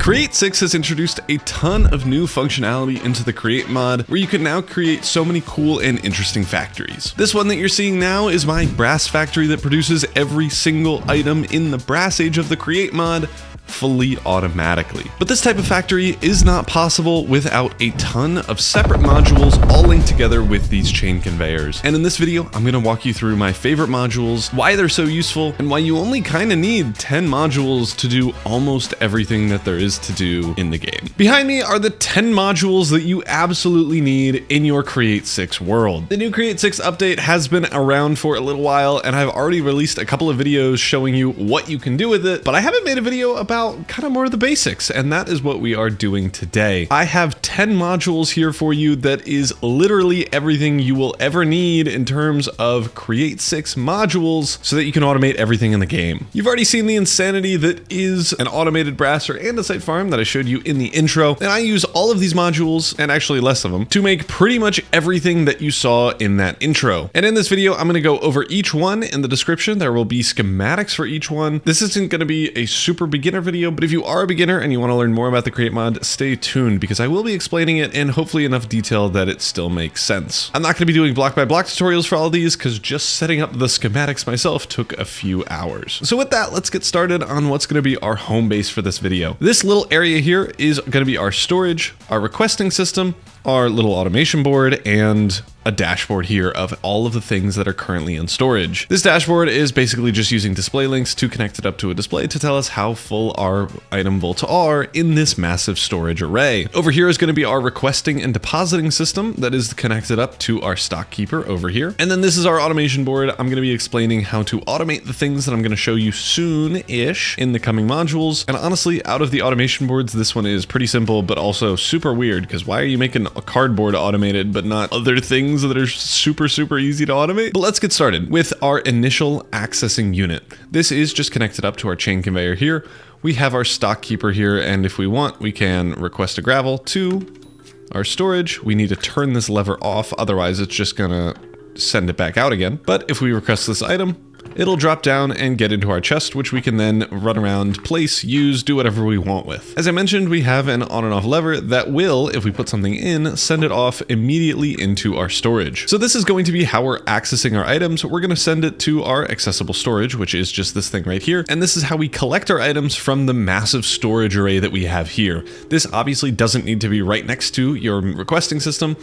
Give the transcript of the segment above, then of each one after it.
Create 6 has introduced a ton of new functionality into the Create mod, where you can now create so many cool and interesting factories. This one that you're seeing now is my brass factory that produces every single item in the brass age of the Create mod fully automatically. But this type of factory is not possible without a ton of separate modules all linked together with these chain conveyors. And in this video, I'm going to walk you through my favorite modules, why they're so useful, and why you only kind of need 10 modules to do almost everything that there is to do in the game. Behind me are the 10 modules that you absolutely need in your Create 6 world. The new Create 6 update has been around for a little while, and I've already released a couple of videos showing you what you can do with it, but I haven't made a video about kind of more of the basics, and that is what we are doing today. I have 10 modules here for you that is literally everything you will ever need in terms of Create 6 modules so that you can automate everything in the game. You've already seen the insanity that is an automated brasser andesite farm that I showed you in the intro, and I use all of these modules, and actually less of them, to make pretty much everything that you saw in that intro. And in this video, I'm going to go over each one. In the description, there will be schematics for each one. This isn't going to be a super beginner video, but if you are a beginner and you want to learn more about the Create mod, stay tuned because I will be explaining it in hopefully enough detail that it still makes sense. I'm not going to be doing block by block tutorials for all of these because just setting up the schematics myself took a few hours. So with that, let's get started on what's going to be our home base for this video. This little area here is going to be our storage, our requesting system, our little automation board, and a dashboard here of all of the things that are currently in storage. This dashboard is basically just using display links to connect it up to a display to tell us how full our item vaults are in this massive storage array. Over here is going to be our requesting and depositing system that is connected up to our stock keeper over here. And then this is our automation board. I'm going to be explaining how to automate the things that I'm going to show you soon-ish in the coming modules. And honestly, out of the automation boards, this one is pretty simple, but also super weird because why are you making a cardboard automated but not other things that are super easy to automate? But let's get started with our initial accessing unit. This is just connected up to our chain conveyor here. We have our stock keeper here, and if we want, we can request a gravel to our storage. We need to turn this lever off, otherwise it's just gonna send it back out again. But if we request this item, it'll drop down and get into our chest, which we can then run around, place, use, do whatever we want with. As I mentioned, we have an on and off lever that will, if we put something in, send it off immediately into our storage. So this is going to be how we're accessing our items. We're going to send it to our accessible storage, which is just this thing right here. And this is how we collect our items from the massive storage array that we have here. This obviously doesn't need to be right next to your requesting system,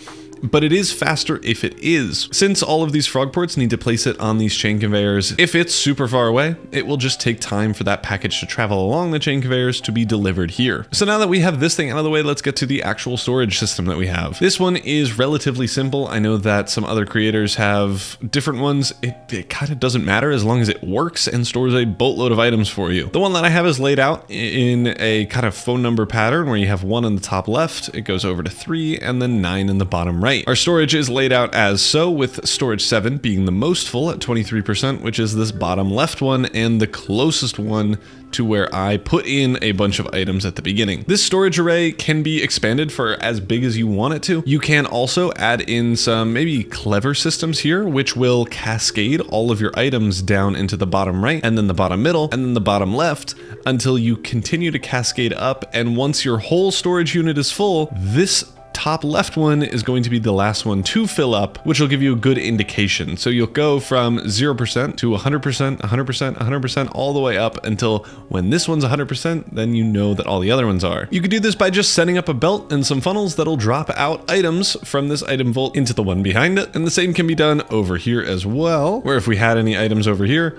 but it is faster if it is. Since all of these frog ports need to place it on these chain conveyors, if it's super far away, it will just take time for that package to travel along the chain conveyors to be delivered here. So now that we have this thing out of the way, let's get to the actual storage system that we have. This one is relatively simple. I know that some other creators have different ones. It kind of doesn't matter as long as it works and stores a boatload of items for you. The one that I have is laid out in a kind of phone number pattern where you have 1 in the top left, it goes over to 3, and then 9 in the bottom right. Our storage is laid out as so, with storage 7 being the most full at 23%, which is this bottom left one and the closest one to where I put in a bunch of items at the beginning. This storage array can be expanded for as big as you want it to. You can also add in some maybe clever systems here, which will cascade all of your items down into the bottom right, and then the bottom middle, and then the bottom left, until you continue to cascade up. And once your whole storage unit is full, this top left one is going to be the last one to fill up, which will give you a good indication. So you'll go from 0% to 100%, 100%, 100%, all the way up until when this one's 100%, then you know that all the other ones are. You could do this by just setting up a belt and some funnels that'll drop out items from this item vault into the one behind it. And the same can be done over here as well, where if we had any items over here,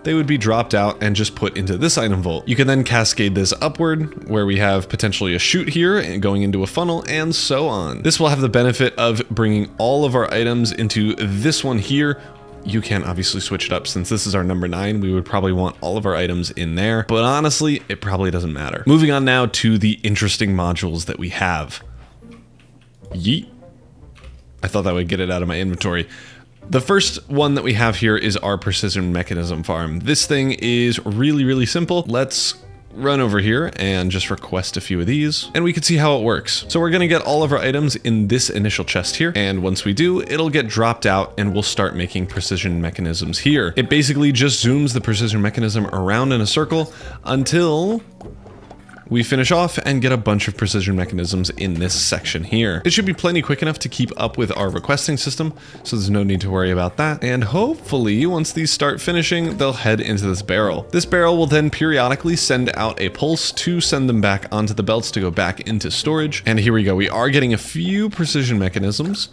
they would be dropped out and just put into this item vault. You can then cascade this upward, where we have potentially a chute here and going into a funnel, and so on. This will have the benefit of bringing all of our items into this one here. You can obviously switch it up. Since this is our number 9, we would probably want all of our items in there, but honestly, it probably doesn't matter. Moving on now to the interesting modules that we have. Yeet. I thought that would get it out of my inventory. The first one that we have here is our precision mechanism farm. This thing is really simple. Let's run over here and just request a few of these, and we can see how it works. So we're gonna get all of our items in this initial chest here, and once we do, it'll get dropped out and we'll start making precision mechanisms here. It basically just zooms the precision mechanism around in a circle until we finish off and get a bunch of precision mechanisms in this section here. It should be plenty quick enough to keep up with our requesting system, so there's no need to worry about that. And hopefully, once these start finishing, they'll head into this barrel. This barrel will then periodically send out a pulse to send them back onto the belts to go back into storage. And here we go. We are getting a few precision mechanisms.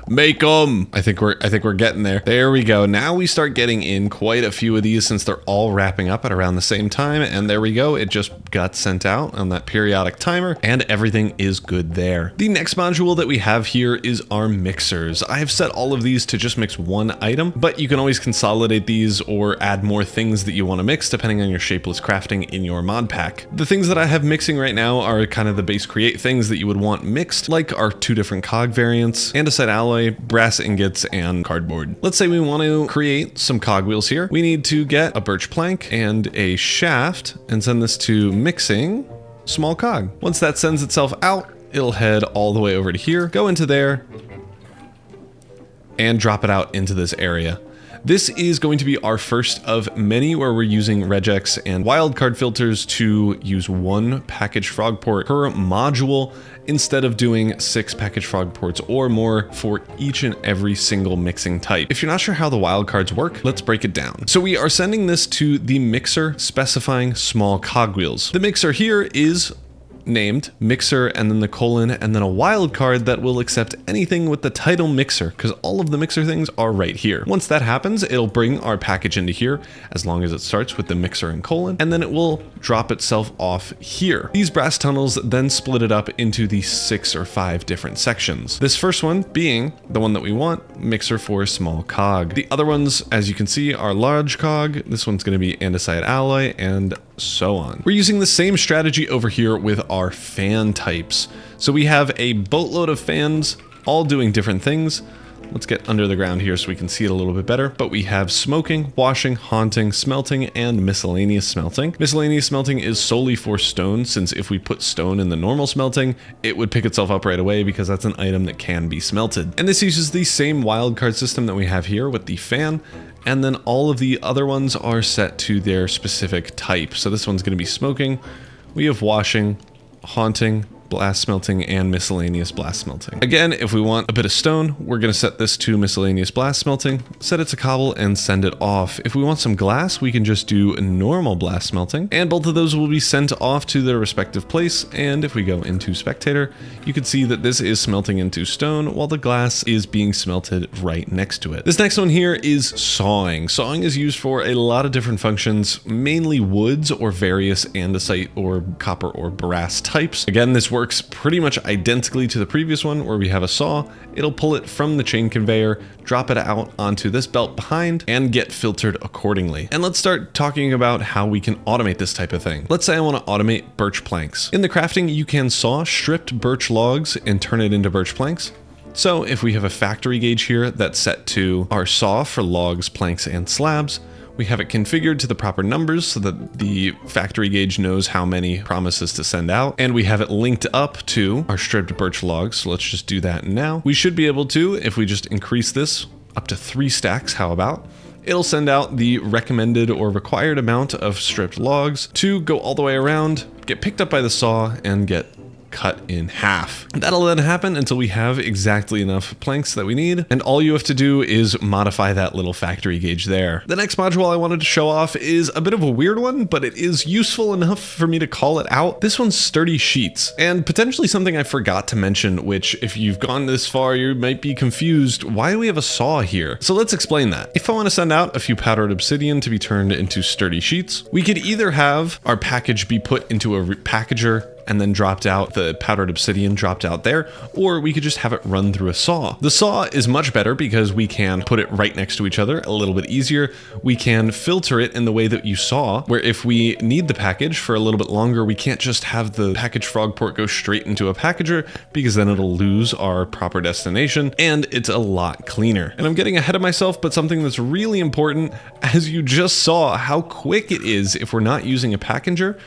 Make them. I think we're getting there. There we go. Now we start getting in quite a few of these since they're all wrapping up at around the same time. And there we go. It just got sent out on that periodic timer and everything is good there. The next module that we have here is our mixers. I have set all of these to just mix one item, but you can always consolidate these or add more things that you want to mix depending on your shapeless crafting in your mod pack. The things that I have mixing right now are kind of the base create things that you would want mixed, like our 2 different cog variants, andesite alloy, brass ingots, and cardboard. Let's say we want to create some cogwheels here. We need to get a birch plank and a shaft and send this to mixing small cog. Once that sends itself out, it'll head all the way over to here, go into there, and drop it out into this area. This is going to be our first of many where we're using regex and wildcard filters to use 1 package frog port per module instead of doing 6 package frog ports or more for each and every single mixing type. If you're not sure how the wildcards work, let's break it down. So we are sending this to the mixer specifying small cogwheels. The mixer here is named mixer and then the colon and then a wildcard that will accept anything with the title mixer because all of the mixer things are right here. Once that happens, it'll bring our package into here as long as it starts with the mixer and colon, and then it will drop itself off here. These brass tunnels then split it up into the 6 or 5 different sections. This first one being the one that we want, mixer for small cog. The other ones, as you can see, are large cog. This one's going to be andesite alloy and so on. We're using the same strategy over here with our fan types. So we have a boatload of fans all doing different things. Let's get under the ground here so we can see it a little bit better. But we have smoking, washing, haunting, smelting, and miscellaneous smelting. Miscellaneous smelting is solely for stone, since if we put stone in the normal smelting, it would pick itself up right away because that's an item that can be smelted. And this uses the same wildcard system that we have here with the fan. And then all of the other ones are set to their specific type. So this one's going to be smoking. We have washing, haunting, blast smelting, and miscellaneous blast smelting. Again, if we want a bit of stone, we're going to set this to miscellaneous blast smelting, set it to cobble, and send it off. If we want some glass, we can just do normal blast smelting, and both of those will be sent off to their respective place. And if we go into spectator, you can see that this is smelting into stone while the glass is being smelted right next to it. This next one here is sawing. Sawing is used for a lot of different functions, mainly woods or various andesite or copper or brass types. Again, this works pretty much identically to the previous one where we have a saw. It'll pull it from the chain conveyor, drop it out onto this belt behind, and get filtered accordingly. And let's start talking about how we can automate this type of thing. Let's say I want to automate birch planks. In the crafting, you can saw stripped birch logs and turn it into birch planks. So if we have a factory gauge here that's set to our saw for logs, planks, and slabs, we have it configured to the proper numbers so that the factory gauge knows how many promises to send out. And we have it linked up to our stripped birch logs. So let's just do that now. We should be able to, if we just increase this up to 3 stacks, how about? It'll send out the recommended or required amount of stripped logs to go all the way around, get picked up by the saw, and get cut in half. That'll then happen until we have exactly enough planks that we need, and all you have to do is modify that little factory gauge there. The next module I wanted to show off is a bit of a weird one, but it is useful enough for me to call it out. This one's sturdy sheets, and potentially something I forgot to mention, which if you've gone this far, you might be confused. Why do we have a saw here? So let's explain that. If I want to send out a few powdered obsidian to be turned into sturdy sheets, we could either have our package be put into a packager and then dropped out, the powdered obsidian dropped out there, or we could just have it run through a saw. The saw is much better because we can put it right next to each other a little bit easier. We can filter it in the way that you saw, where if we need the package for a little bit longer, we can't just have the package frog port go straight into a packager because then it'll lose our proper destination, and it's a lot cleaner. And I'm getting ahead of myself, but something that's really important, as you just saw how quick it is if we're not using a packager.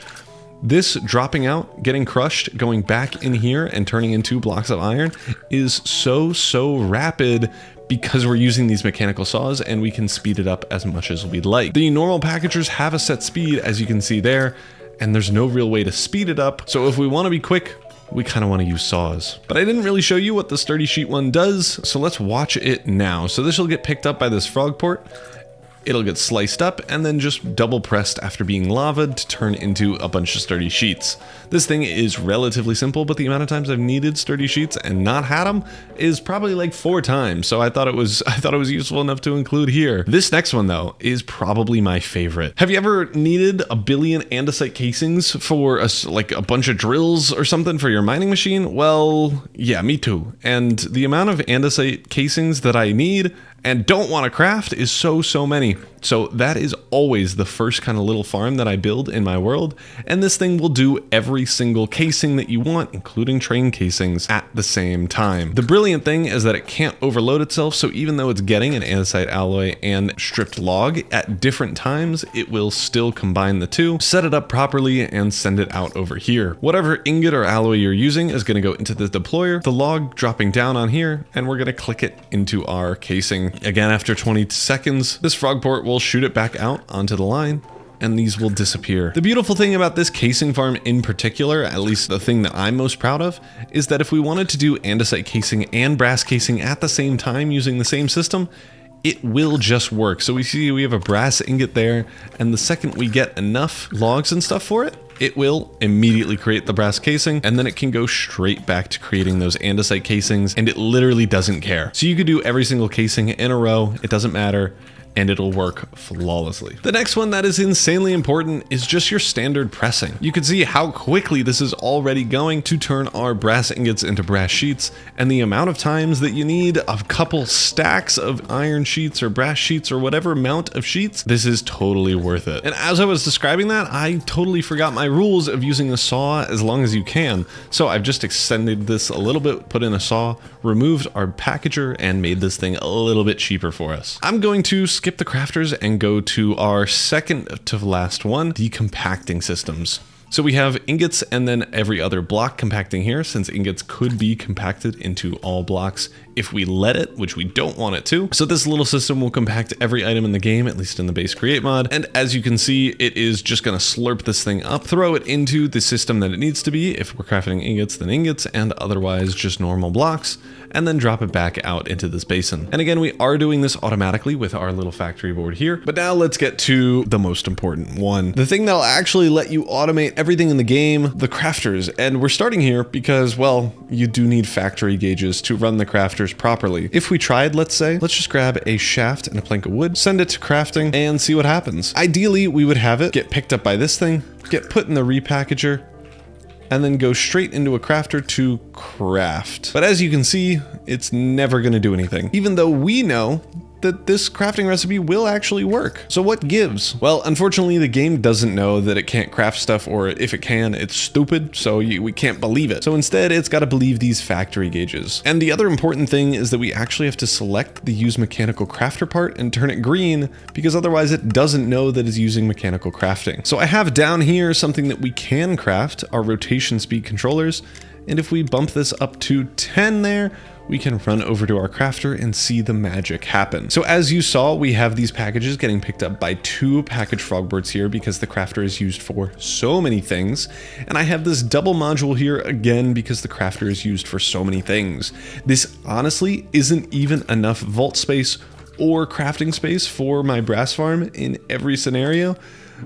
This dropping out, getting crushed, going back in here and turning into blocks of iron is so rapid because we're using these mechanical saws, and we can speed it up as much as we'd like. The normal packagers have a set speed, as you can see there, and there's no real way to speed it up. So if we want to be quick, we kind of want to use saws. But I didn't really show you what the sturdy sheet one does, so let's watch it now. So this will get picked up by this frog port. It'll get sliced up and then just double pressed after being lavaed to turn into a bunch of sturdy sheets. This thing is relatively simple, but the amount of times I've needed sturdy sheets and not had them is probably like 4 times. So I thought it was useful enough to include here. This next one though is probably my favorite. Have you ever needed a billion andesite casings for like a bunch of drills or something for your mining machine? Well, yeah, me too. And the amount of andesite casings that I need and don't want to craft is so many. So that is always the first kind of little farm that I build in my world, and this thing will do every single casing that you want, including train casings, at the same time. The brilliant thing is that it can't overload itself, so even though it's getting an andesite alloy and stripped log at different times, it will still combine the two, set it up properly, and send it out over here. Whatever ingot or alloy you're using is going to go into the deployer, the log dropping down on here, and we're going to click it into our casing. Again, after 20 seconds, this frog port will shoot it back out onto the line, and these will disappear. The beautiful thing about this casing farm in particular, at least the thing that I'm most proud of, is that if we wanted to do andesite casing and brass casing at the same time using the same system, it will just work. So we see we have a brass ingot there, and the second we get enough logs and stuff for it, it will immediately create the brass casing, and then it can go straight back to creating those andesite casings, and it literally doesn't care. So you could do every single casing in a row, it doesn't matter, and it'll work flawlessly. The next one that is insanely important is just your standard pressing. You can see how quickly this is already going to turn our brass ingots into brass sheets, and the amount of times that you need a couple stacks of iron sheets or brass sheets or whatever amount of sheets, this is totally worth it. And as I was describing that, I totally forgot my rules of using a saw as long as you can. So I've just extended this a little bit, put in a saw, removed our packager, and made this thing a little bit cheaper for us. I'm going to skip the crafters and go to our second to last one, the compacting systems. So we have ingots and then every other block compacting here, since ingots could be compacted into all blocks if we let it, which we don't want it to. So this little system will compact every item in the game, at least in the base create mod. And as you can see, it is just going to slurp this thing up, throw it into the system that it needs to be. If we're crafting ingots, then ingots, and otherwise just normal blocks, and then drop it back out into this basin. And again, we are doing this automatically with our little factory board here. But now let's get to the most important one. The thing that'll actually let you automate everything in the game, the crafters. And we're starting here because, well, you do need factory gauges to run the crafters properly. If we tried, let's say, let's just grab a shaft and a plank of wood, send it to crafting, and see what happens. Ideally, we would have it get picked up by this thing, get put in the repackager, and then go straight into a crafter to craft. But as you can see, it's never going to do anything, even though we know that this crafting recipe will actually work. So what gives? Well, unfortunately, the game doesn't know that it can't craft stuff, or if it can, it's stupid, so we can't believe it. So instead, it's got to believe these factory gauges. And the other important thing is that we actually have to select the use mechanical crafter part and turn it green, because otherwise it doesn't know that it's using mechanical crafting. So I have down here something that we can craft, our rotation speed controllers, and if we bump this up to 10 there, we can run over to our crafter and see the magic happen. So as you saw, we have these packages getting picked up by 2 package frogbirds here because the crafter is used for so many things. And I have this double module here again because the crafter is used for so many things. This honestly isn't even enough vault space or crafting space for my brass farm in every scenario.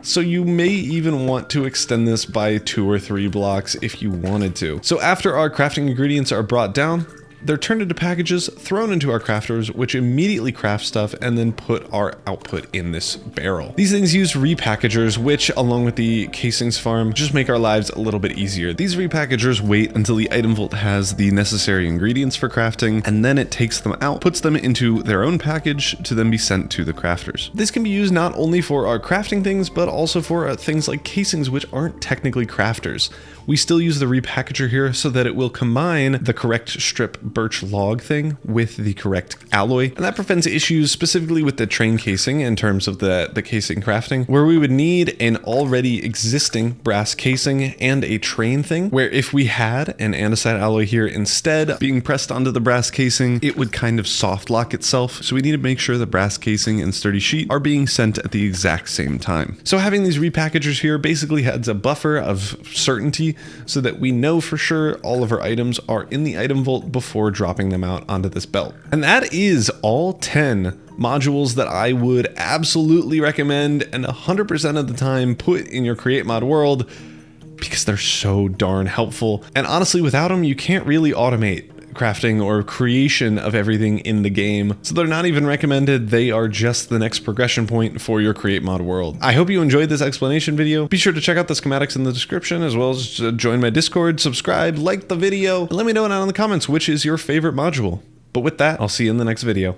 So you may even want to extend this by 2 or 3 blocks if you wanted to. So after our crafting ingredients are brought down, they're turned into packages, thrown into our crafters, which immediately craft stuff and then put our output in this barrel. These things use repackagers, which along with the casings farm, just make our lives a little bit easier. These repackagers wait until the item vault has the necessary ingredients for crafting, and then it takes them out, puts them into their own package to then be sent to the crafters. This can be used not only for our crafting things, but also for things like casings, which aren't technically crafters. we still use the repackager here so that it will combine the correct strip birch log thing with the correct alloy. And that prevents issues specifically with the train casing in terms of the casing crafting, where we would need an already existing brass casing and a train thing, where if we had an andesite alloy here instead being pressed onto the brass casing, it would kind of soft lock itself. So we need to make sure the brass casing and sturdy sheet are being sent at the exact same time. So having these repackagers here basically adds a buffer of certainty so that we know for sure all of our items are in the item vault before dropping them out onto this belt. And that is all 10 modules that I would absolutely recommend and 100% of the time put in your Create Mod world, because they're so darn helpful. And honestly, without them, you can't really automate crafting or creation of everything in the game. So they're not even recommended. They are just the next progression point for your Create Mod world. I hope you enjoyed this explanation video. Be sure to check out the schematics in the description, as well as join my Discord, subscribe, like the video, and let me know down in the comments which is your favorite module. But with that, I'll see you in the next video.